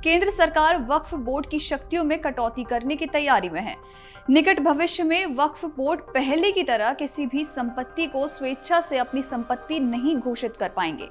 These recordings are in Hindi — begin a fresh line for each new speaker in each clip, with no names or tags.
केंद्र सरकार वक्फ बोर्ड की शक्तियों में कटौती करने की तैयारी में है। निकट भविष्य में वक्फ बोर्ड पहले की तरह किसी भी संपत्ति को स्वेच्छा से अपनी संपत्ति नहीं घोषित कर पाएंगे।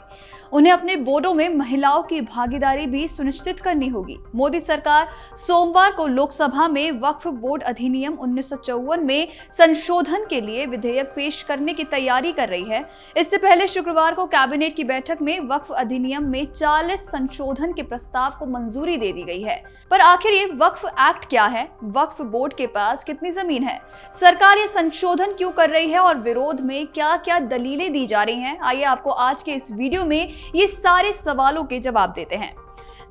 उन्हें अपने बोर्डों में महिलाओं की भागीदारी भी सुनिश्चित करनी होगी। मोदी सरकार सोमवार को लोकसभा में वक्फ बोर्ड अधिनियम 1954 में संशोधन के लिए विधेयक पेश करने की तैयारी कर रही है। इससे पहले शुक्रवार को कैबिनेट की बैठक में वक्फ अधिनियम में 40 संशोधन के प्रस्ताव को मंजूरी दे दी गई है। पर आखिर ये वक्फ एक्ट क्या है? वक्फ बोर्ड के पास कितनी जमीन है? सरकार ये संशोधन क्यों कर रही है और विरोध में क्या क्या दलीलें दी जा रही हैं? आइए आपको आज के इस वीडियो में ये सारे सवालों के जवाब देते हैं।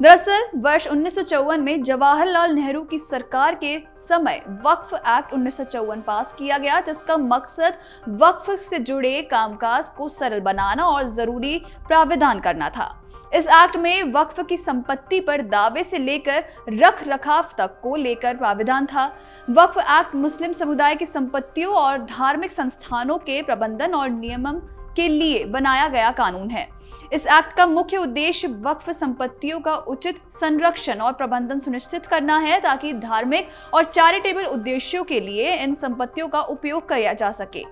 दरअसल वर्ष 1954 में जवाहरलाल नेहरू की सरकार के समय वक्फ एक्ट 1954 पास किया गया, जिसका मकसद वक्फ से जुड़े कामकाज को सरल बनाना और जरूरी प्रावधान करना था। इस एक्ट में वक्फ की संपत्ति पर दावे से लेकर रख रखाव तक को लेकर प्रावधान था। वक्फ एक्ट मुस्लिम समुदाय की संपत्तियों और धार्मिक संस्थानों के प्रबंधन और नियमन के लिए बनाया गया कानून है। इस एक्ट का मुख्य उद्देश्य वक्फ संपत्तियों का उचित संरक्षण और प्रबंधन सुनिश्चित करना है, ताकि धार्मिक और चैरिटेबल उद्देश्यों के लिए इन संपत्तियों का उपयोग किया जा सके।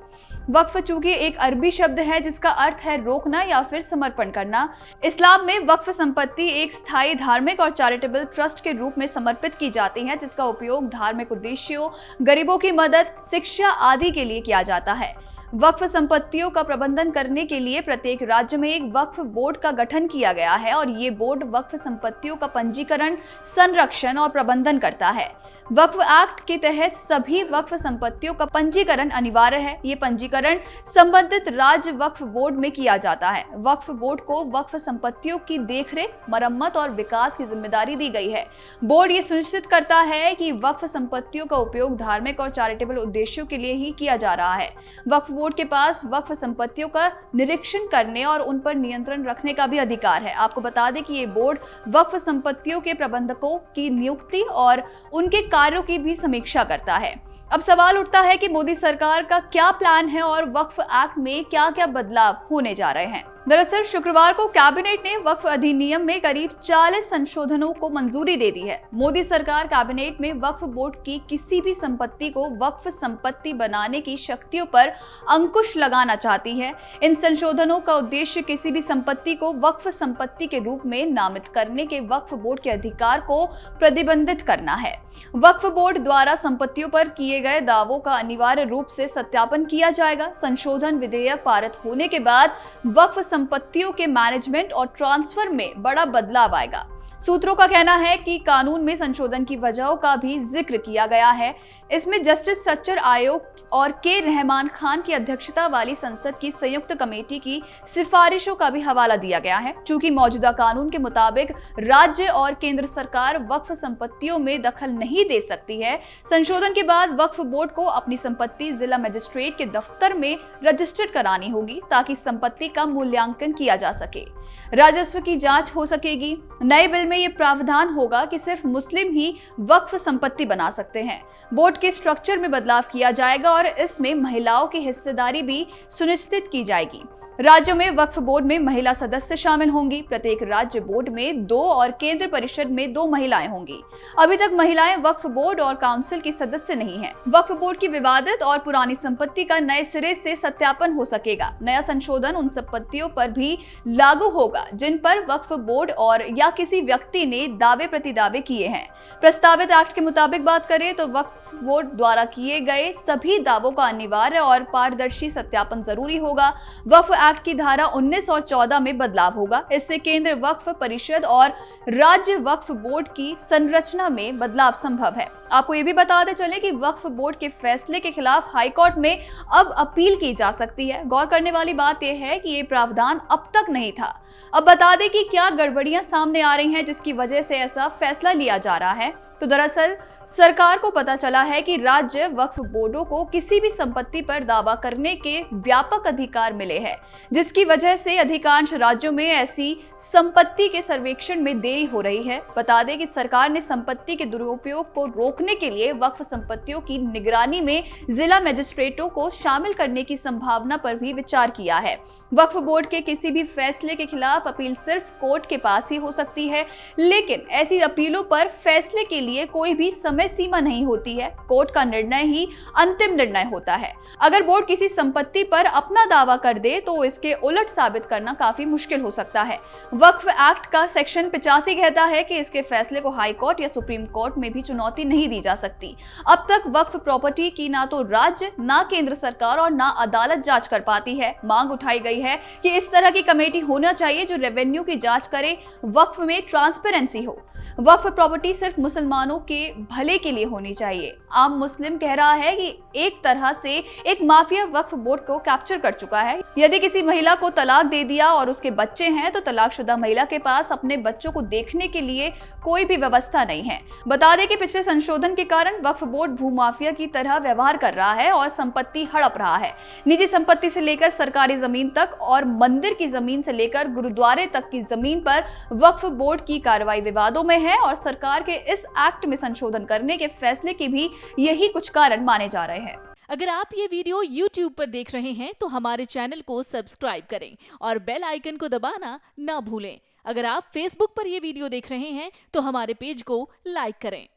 वक्फ चूंकि एक अरबी शब्द है जिसका अर्थ है रोकना या फिर समर्पण करना। इस्लाम में वक्फ संपत्ति एक स्थायी धार्मिक और चैरिटेबल ट्रस्ट के रूप में समर्पित की जाती है, जिसका उपयोग धार्मिक उद्देश्यों, गरीबों की मदद, शिक्षा आदि के लिए किया जाता है। वक्फ संपत्तियों का प्रबंधन करने के लिए प्रत्येक राज्य में एक वक्फ बोर्ड का गठन किया गया है और ये बोर्ड वक्फ संपत्तियों का पंजीकरण, संरक्षण और प्रबंधन करता है। वक्फ एक्ट के तहत सभी वक्फ संपत्तियों का पंजीकरण अनिवार्य है। ये पंजीकरण संबंधित राज्य वक्फ बोर्ड में किया जाता है। वक्फ बोर्ड को वक्फ संपत्तियों की देखरेख, मरम्मत और विकास की जिम्मेदारी दी गई है। बोर्ड ये सुनिश्चित करता है कि वक्फ संपत्तियों का उपयोग धार्मिक और चैरिटेबल उद्देश्यों के लिए ही किया जा रहा है। वक्फ बोर्ड के पास वक्फ संपत्तियों का निरीक्षण करने और उन पर नियंत्रण रखने का भी अधिकार है। आपको बता दें कि ये बोर्ड वक्फ संपत्तियों के प्रबंधकों की नियुक्ति और उनके कार्यों की भी समीक्षा करता है। अब सवाल उठता है कि मोदी सरकार का क्या प्लान है और वक्फ एक्ट में क्या क्या बदलाव होने जा रहे हैं। दरअसल शुक्रवार को कैबिनेट ने वक्फ अधिनियम में करीब 40 संशोधनों को मंजूरी दे दी है। मोदी सरकार कैबिनेट में वक्फ बोर्ड की किसी भी संपत्ति को वक्फ संपत्ति बनाने की शक्तियों पर अंकुश लगाना चाहती है। इन संशोधनों का उद्देश्य किसी भी संपत्ति को वक्फ संपत्ति के रूप में नामित करने के वक्फ बोर्ड के अधिकार को प्रतिबंधित करना है। वक्फ बोर्ड द्वारा संपत्तियों पर किए गए दावों का अनिवार्य रूप से सत्यापन किया जाएगा। संशोधन विधेयक पारित होने के बाद वक्फ संपत्तियों के मैनेजमेंट और ट्रांसफर में बड़ा बदलाव आएगा। सूत्रों का कहना है कि कानून में संशोधन की वजहों का भी जिक्र किया गया है। इसमें जस्टिस सच्चर आयोग और के रहमान खान की अध्यक्षता वाली संसद की संयुक्त कमेटी की सिफारिशों का भी हवाला दिया गया है। चूंकि मौजूदा कानून के मुताबिक राज्य और केंद्र सरकार वक्फ संपत्तियों में दखल नहीं दे सकती है, संशोधन के बाद वक्फ बोर्ड को अपनी संपत्ति जिला मजिस्ट्रेट के दफ्तर में रजिस्टर्ड करानी होगी, ताकि संपत्ति का मूल्यांकन किया जा सके, राजस्व की जांच हो सकेगी। नए बिल में ये प्रावधान होगा कि सिर्फ मुस्लिम ही वक्फ संपत्ति बना सकते हैं। बोर्ड के स्ट्रक्चर में बदलाव किया जाएगा और इसमें महिलाओं की हिस्सेदारी भी सुनिश्चित की जाएगी। राज्यों में वक्फ बोर्ड में महिला सदस्य शामिल होंगी। प्रत्येक राज्य बोर्ड में 2 और केंद्र परिषद में 2 महिलाएं होंगी। अभी तक महिलाएं वक्फ बोर्ड और काउंसिल की सदस्य नहीं हैं। वक्फ बोर्ड की विवादित और पुरानी संपत्ति का नए सिरे से सत्यापन हो सकेगा। नया संशोधन उन संपत्तियों पर भी लागू होगा जिन पर वक्फ बोर्ड और या किसी व्यक्ति ने दावे प्रतिदावे किए हैं। प्रस्तावित एक्ट के मुताबिक बात करें तो वक्फ बोर्ड द्वारा किए गए सभी दावों का अनिवार्य और पारदर्शी सत्यापन जरूरी होगा। वक्फ एक्ट की धारा 19 और 14 में बदलाव होगा। इससे केंद्र वक्फ परिषद और राज्य वक्फ बोर्ड की संरचना में बदलाव संभव है। आपको ये भी बताते चले कि वक्फ बोर्ड के फैसले के खिलाफ हाईकोर्ट में अब अपील की जा सकती है। गौर करने वाली बात यह है कि ये प्रावधान अब तक नहीं था। अब बता दें कि क्या गड़बड़ियां सामने आ रही हैं जिसकी वजह से ऐसा फैसला लिया जा रहा है। तो दरअसल सरकार को पता चला है कि राज्य वक्फ बोर्डों को किसी भी संपत्ति पर दावा करने के व्यापक अधिकार मिले हैं, जिसकी वजह से अधिकांश राज्यों में ऐसी संपत्ति के सर्वेक्षण में देरी हो रही है। बता दें कि सरकार ने संपत्ति के दुरुपयोग को रोकने के लिए वक्फ संपत्तियों की निगरानी में जिला मजिस्ट्रेटों को शामिल करने की संभावना पर भी विचार किया है। वक्फ बोर्ड के किसी भी फैसले के खिलाफ अपील सिर्फ कोर्ट के पास ही हो सकती है, लेकिन ऐसी अपीलों पर फैसले के लिए कोई भी समय सीमा नहीं होती है। कोर्ट का निर्णय ही अंतिम निर्णय होता है। अगर बोर्ड किसी संपत्ति पर अपना दावा कर दे तो इसके उलट साबित करना काफी मुश्किल हो सकता है। वक्फ एक्ट का सेक्शन 85 कहता है कि इसके फैसले को हाई कोर्ट या सुप्रीम कोर्ट में भी चुनौती नहीं दी जा सकती। अब तक वक्फ प्रॉपर्टी की ना तो राज्य, ना केंद्र सरकार और ना अदालत जांच कर पाती है। मांग उठाई गई है कि इस तरह की कमेटी होना चाहिए जो रेवेन्यू की जांच करे, वक्फ में ट्रांसपेरेंसी हो। वक्फ प्रॉपर्टी सिर्फ मुसलमानों के भले के लिए होनी चाहिए। आम मुस्लिम कह रहा है कि एक तरह से एक माफिया वक्फ बोर्ड को कैप्चर कर चुका है। यदि किसी महिला को तलाक दे दिया और उसके बच्चे हैं तो तलाकशुदा महिला के पास अपने बच्चों को देखने के लिए कोई भी व्यवस्था नहीं है। बता दें कि पिछले संशोधन के कारण वक्फ बोर्ड भूमाफिया की तरह व्यवहार कर रहा है और संपत्ति हड़प रहा है। निजी संपत्ति से लेकर सरकारी जमीन तक और मंदिर की जमीन से लेकर गुरुद्वारे तक की जमीन पर वक्फ बोर्ड की कार्रवाई विवादों में है और सरकार के इस एक्ट में संशोधन करने के फैसले के भी यही कुछ कारण माने जा रहे हैं।
अगर आप ये वीडियो YouTube पर देख रहे हैं तो हमारे चैनल को सब्सक्राइब करें और बेल आइकन को दबाना ना भूलें। अगर आप Facebook पर ये वीडियो देख रहे हैं तो हमारे पेज को लाइक करें।